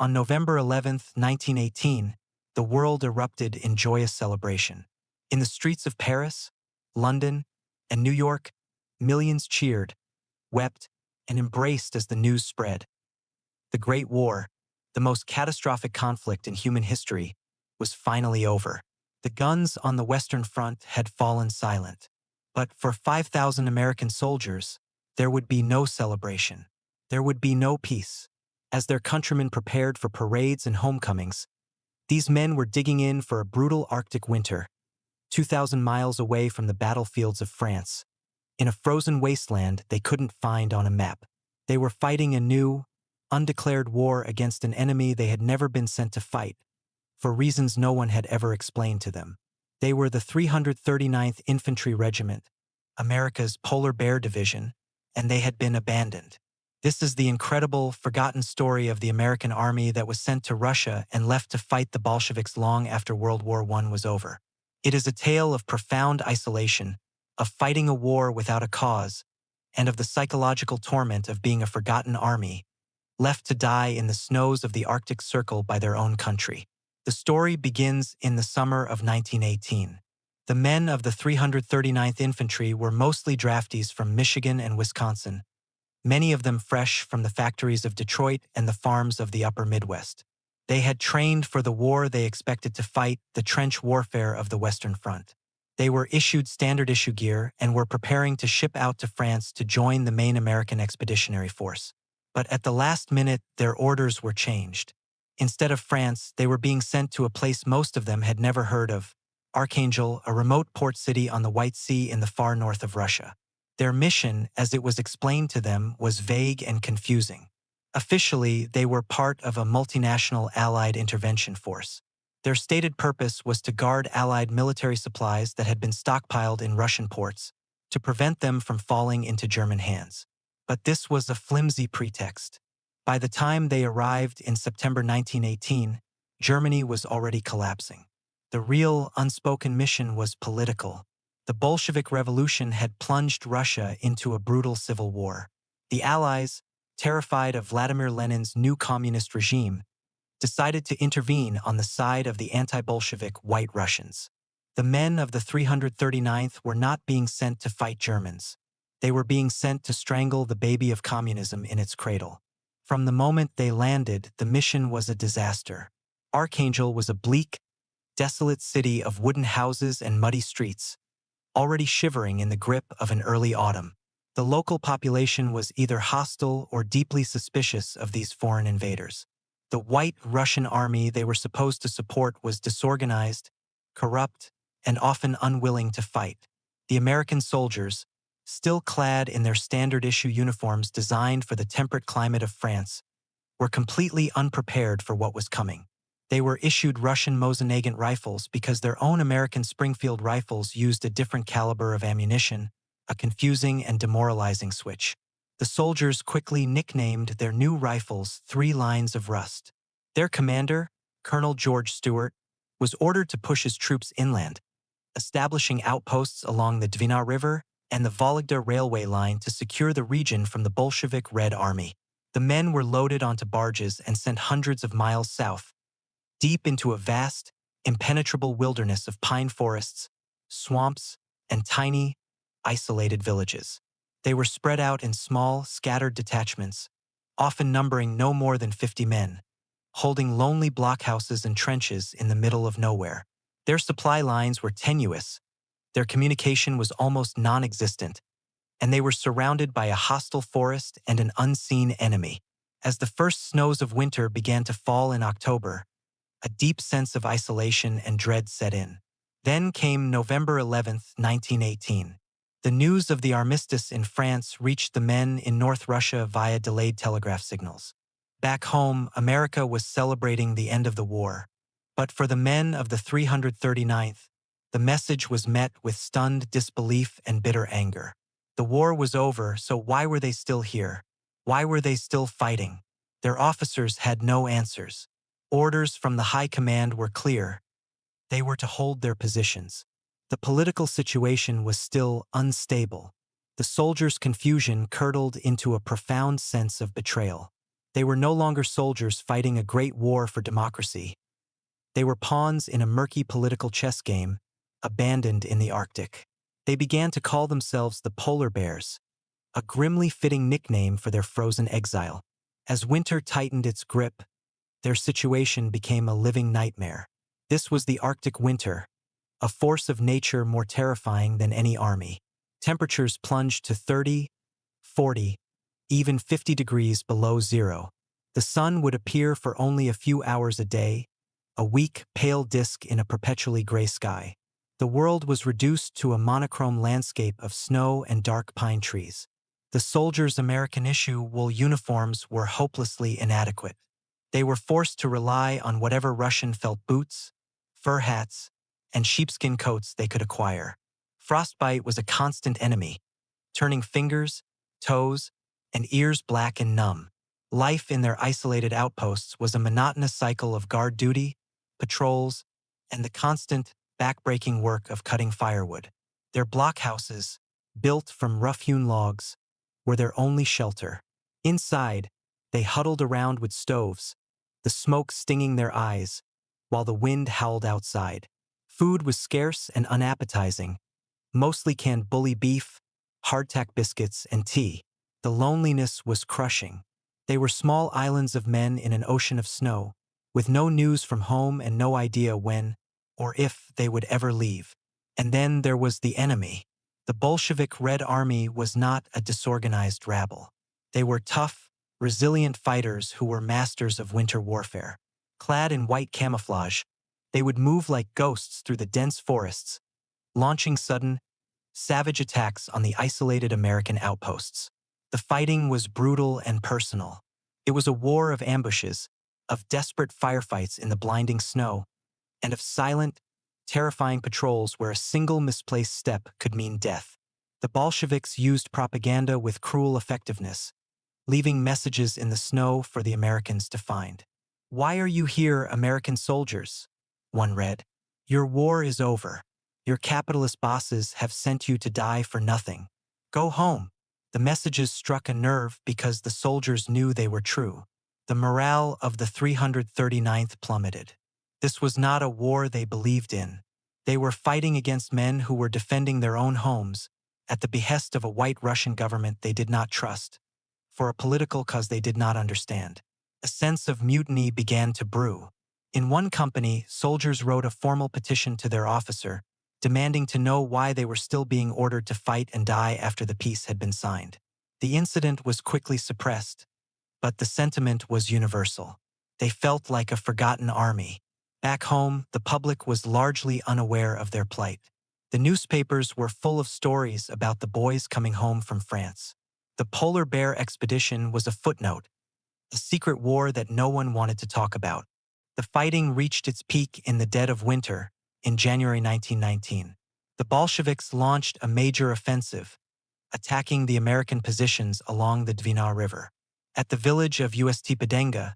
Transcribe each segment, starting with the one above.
On November 11, 1918, the world erupted in joyous celebration. In the streets of Paris, London, and New York, millions cheered, wept, and embraced as the news spread. The Great War, the most catastrophic conflict in human history, was finally over. The guns on the Western Front had fallen silent. But for 5,000 American soldiers, there would be no celebration. There would be no peace. As their countrymen prepared for parades and homecomings, these men were digging in for a brutal Arctic winter, 2,000 miles away from the battlefields of France, in a frozen wasteland they couldn't find on a map. They were fighting a new, undeclared war against an enemy they had never been sent to fight, for reasons no one had ever explained to them. They were the 339th Infantry Regiment, America's Polar Bear Division, and they had been abandoned. This is the incredible, forgotten story of the American army that was sent to Russia and left to fight the Bolsheviks long after World War I was over. It is a tale of profound isolation, of fighting a war without a cause, and of the psychological torment of being a forgotten army, left to die in the snows of the Arctic Circle by their own country. The story begins in the summer of 1918. The men of the 339th Infantry were mostly draftees from Michigan and Wisconsin, many of them fresh from the factories of Detroit and the farms of the upper Midwest. They had trained for the war they expected to fight, the trench warfare of the Western Front. They were issued standard issue gear and were preparing to ship out to France to join the main American Expeditionary Force. But at the last minute, their orders were changed. Instead of France, they were being sent to a place most of them had never heard of, Archangel, a remote port city on the White Sea in the far north of Russia. Their mission, as it was explained to them, was vague and confusing. Officially, they were part of a multinational Allied intervention force. Their stated purpose was to guard Allied military supplies that had been stockpiled in Russian ports, to prevent them from falling into German hands. But this was a flimsy pretext. By the time they arrived in September 1918, Germany was already collapsing. The real, unspoken mission was political. The Bolshevik Revolution had plunged Russia into a brutal civil war. The Allies, terrified of Vladimir Lenin's new communist regime, decided to intervene on the side of the anti-Bolshevik White Russians. The men of the 339th were not being sent to fight Germans. They were being sent to strangle the baby of communism in its cradle. From the moment they landed, the mission was a disaster. Archangel was a bleak, desolate city of wooden houses and muddy streets, already shivering in the grip of an early autumn. The local population was either hostile or deeply suspicious of these foreign invaders. The White Russian army they were supposed to support was disorganized, corrupt, and often unwilling to fight. The American soldiers, still clad in their standard-issue uniforms designed for the temperate climate of France, were completely unprepared for what was coming. They were issued Russian Mosin-Nagant rifles because their own American Springfield rifles used a different caliber of ammunition, a confusing and demoralizing switch. The soldiers quickly nicknamed their new rifles 3 Lines of Rust. Their commander, Colonel George Stewart, was ordered to push his troops inland, establishing outposts along the Dwina River and the Vologda railway line to secure the region from the Bolshevik Red Army. The men were loaded onto barges and sent hundreds of miles south, deep into a vast, impenetrable wilderness of pine forests, swamps, and tiny, isolated villages. They were spread out in small, scattered detachments, often numbering no more than 50 men, holding lonely blockhouses and trenches in the middle of nowhere. Their supply lines were tenuous, their communication was almost non-existent, and they were surrounded by a hostile forest and an unseen enemy. As the first snows of winter began to fall in October, a deep sense of isolation and dread set in. Then came November 11, 1918. The news of the armistice in France reached the men in North Russia via delayed telegraph signals. Back home, America was celebrating the end of the war. But for the men of the 339th, the message was met with stunned disbelief and bitter anger. The war was over, so why were they still here? Why were they still fighting? Their officers had no answers. Orders from the high command were clear. They were to hold their positions. The political situation was still unstable. The soldiers' confusion curdled into a profound sense of betrayal. They were no longer soldiers fighting a great war for democracy. They were pawns in a murky political chess game, abandoned in the Arctic. They began to call themselves the Polar Bears, a grimly fitting nickname for their frozen exile. As winter tightened its grip, their situation became a living nightmare. This was the Arctic winter, a force of nature more terrifying than any army. Temperatures plunged to 30, 40, even 50 degrees below zero. The sun would appear for only a few hours a day, a weak, pale disk in a perpetually gray sky. The world was reduced to a monochrome landscape of snow and dark pine trees. The soldiers' American issue wool uniforms were hopelessly inadequate. They were forced to rely on whatever Russian felt boots, fur hats, and sheepskin coats they could acquire. Frostbite was a constant enemy, turning fingers, toes, and ears black and numb. Life in their isolated outposts was a monotonous cycle of guard duty, patrols, and the constant, back-breaking work of cutting firewood. Their blockhouses, built from rough-hewn logs, were their only shelter. Inside, they huddled around with stoves, the smoke stinging their eyes, while the wind howled outside. Food was scarce and unappetizing, mostly canned bully beef, hardtack biscuits, and tea. The loneliness was crushing. They were small islands of men in an ocean of snow, with no news from home and no idea when or if they would ever leave. And then there was the enemy. The Bolshevik Red Army was not a disorganized rabble. They were tough, resilient fighters who were masters of winter warfare. Clad in white camouflage, they would move like ghosts through the dense forests, launching sudden, savage attacks on the isolated American outposts. The fighting was brutal and personal. It was a war of ambushes, of desperate firefights in the blinding snow, and of silent, terrifying patrols where a single misplaced step could mean death. The Bolsheviks used propaganda with cruel effectiveness, leaving messages in the snow for the Americans to find. "Why are you here, American soldiers?" one read. "Your war is over. Your capitalist bosses have sent you to die for nothing. Go home." The messages struck a nerve because the soldiers knew they were true. The morale of the 339th plummeted. This was not a war they believed in. They were fighting against men who were defending their own homes at the behest of a white Russian government they did not trust, for a political cause they did not understand. A sense of mutiny began to brew. In one company, soldiers wrote a formal petition to their officer, demanding to know why they were still being ordered to fight and die after the peace had been signed. The incident was quickly suppressed, but the sentiment was universal. They felt like a forgotten army. Back home, the public was largely unaware of their plight. The newspapers were full of stories about the boys coming home from France. The Polar Bear expedition was a footnote, a secret war that no one wanted to talk about. The fighting reached its peak in the dead of winter, in January 1919. The Bolsheviks launched a major offensive, attacking the American positions along the Dwina River. At the village of Ustipadenga,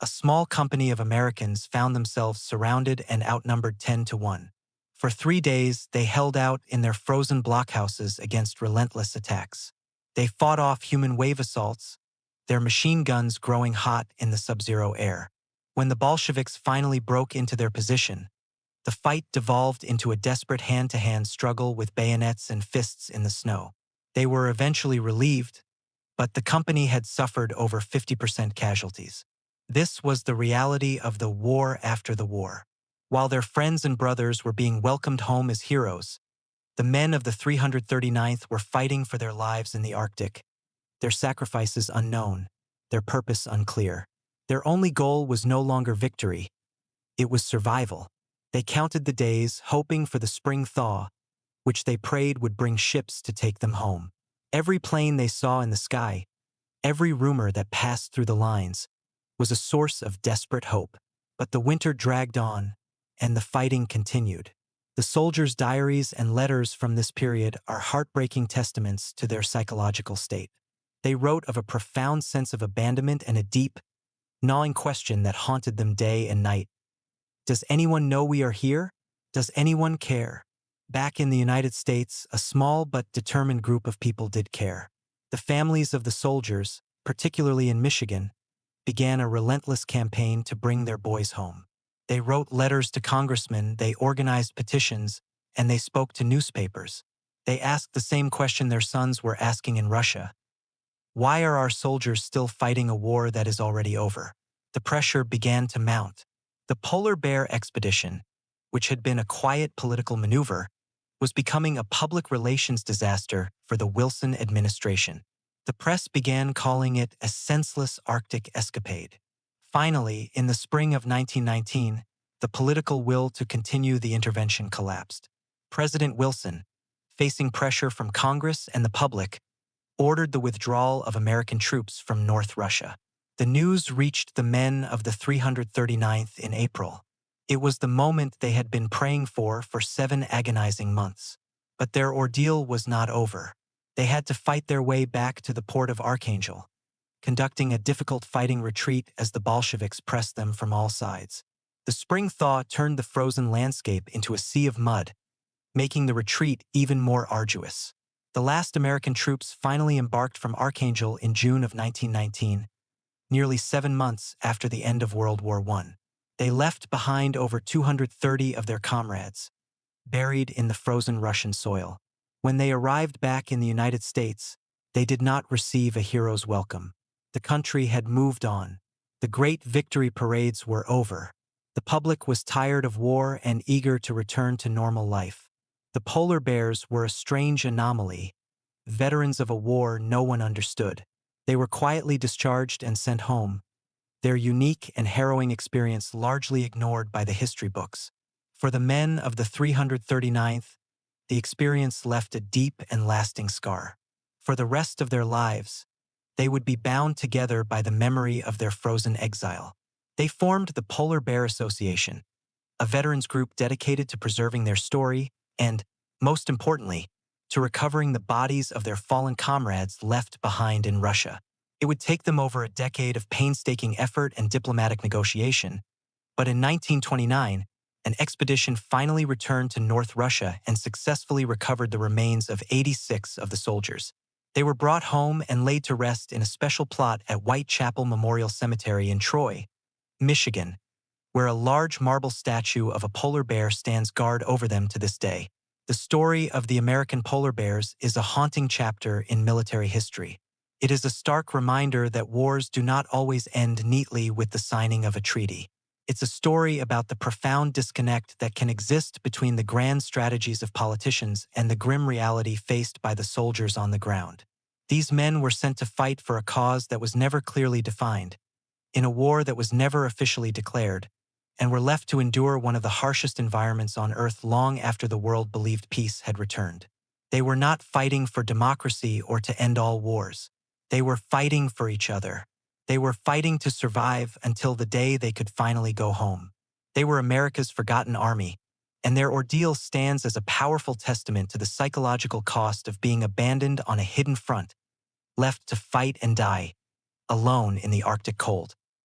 a small company of Americans found themselves surrounded and outnumbered 10-1. For 3 days, they held out in their frozen blockhouses against relentless attacks. They fought off human wave assaults, their machine guns growing hot in the sub-zero air. When the Bolsheviks finally broke into their position, the fight devolved into a desperate hand-to-hand struggle with bayonets and fists in the snow. They were eventually relieved, but the company had suffered over 50% casualties. This was the reality of the war after the war. While their friends and brothers were being welcomed home as heroes, the men of the 339th were fighting for their lives in the Arctic, their sacrifices unknown, their purpose unclear. Their only goal was no longer victory, it was survival. They counted the days, hoping for the spring thaw, which they prayed would bring ships to take them home. Every plane they saw in the sky, every rumor that passed through the lines, was a source of desperate hope. But the winter dragged on, and the fighting continued. The soldiers' diaries and letters from this period are heartbreaking testaments to their psychological state. They wrote of a profound sense of abandonment and a deep, gnawing question that haunted them day and night. Does anyone know we are here? Does anyone care? Back in the United States, a small but determined group of people did care. The families of the soldiers, particularly in Michigan, began a relentless campaign to bring their boys home. They wrote letters to congressmen, they organized petitions, and they spoke to newspapers. They asked the same question their sons were asking in Russia. Why are our soldiers still fighting a war that is already over? The pressure began to mount. The Polar Bear expedition, which had been a quiet political maneuver, was becoming a public relations disaster for the Wilson administration. The press began calling it a senseless Arctic escapade. Finally, in the spring of 1919, the political will to continue the intervention collapsed. President Wilson, facing pressure from Congress and the public, ordered the withdrawal of American troops from North Russia. The news reached the men of the 339th in April. It was the moment they had been praying for 7 agonizing months. But their ordeal was not over. They had to fight their way back to the port of Archangel, conducting a difficult fighting retreat as the Bolsheviks pressed them from all sides. The spring thaw turned the frozen landscape into a sea of mud, making the retreat even more arduous. The last American troops finally embarked from Archangel in June of 1919, nearly 7 months after the end of World War I. They left behind over 230 of their comrades, buried in the frozen Russian soil. When they arrived back in the United States, they did not receive a hero's welcome. The country had moved on. The great victory parades were over. The public was tired of war and eager to return to normal life. The polar bears were a strange anomaly, veterans of a war no one understood. They were quietly discharged and sent home, their unique and harrowing experience largely ignored by the history books. For the men of the 339th, the experience left a deep and lasting scar. For the rest of their lives, they would be bound together by the memory of their frozen exile. They formed the Polar Bear Association, a veterans group dedicated to preserving their story and, most importantly, to recovering the bodies of their fallen comrades left behind in Russia. It would take them over a decade of painstaking effort and diplomatic negotiation, but in 1929, an expedition finally returned to North Russia and successfully recovered the remains of 86 of the soldiers. They were brought home and laid to rest in a special plot at Whitechapel Memorial Cemetery in Troy, Michigan, where a large marble statue of a polar bear stands guard over them to this day. The story of the American polar bears is a haunting chapter in military history. It is a stark reminder that wars do not always end neatly with the signing of a treaty. It's a story about the profound disconnect that can exist between the grand strategies of politicians and the grim reality faced by the soldiers on the ground. These men were sent to fight for a cause that was never clearly defined, in a war that was never officially declared, and were left to endure one of the harshest environments on Earth long after the world believed peace had returned. They were not fighting for democracy or to end all wars. They were fighting for each other. They were fighting to survive until the day they could finally go home. They were America's forgotten army, and their ordeal stands as a powerful testament to the psychological cost of being abandoned on a hidden front, left to fight and die, alone in the Arctic cold.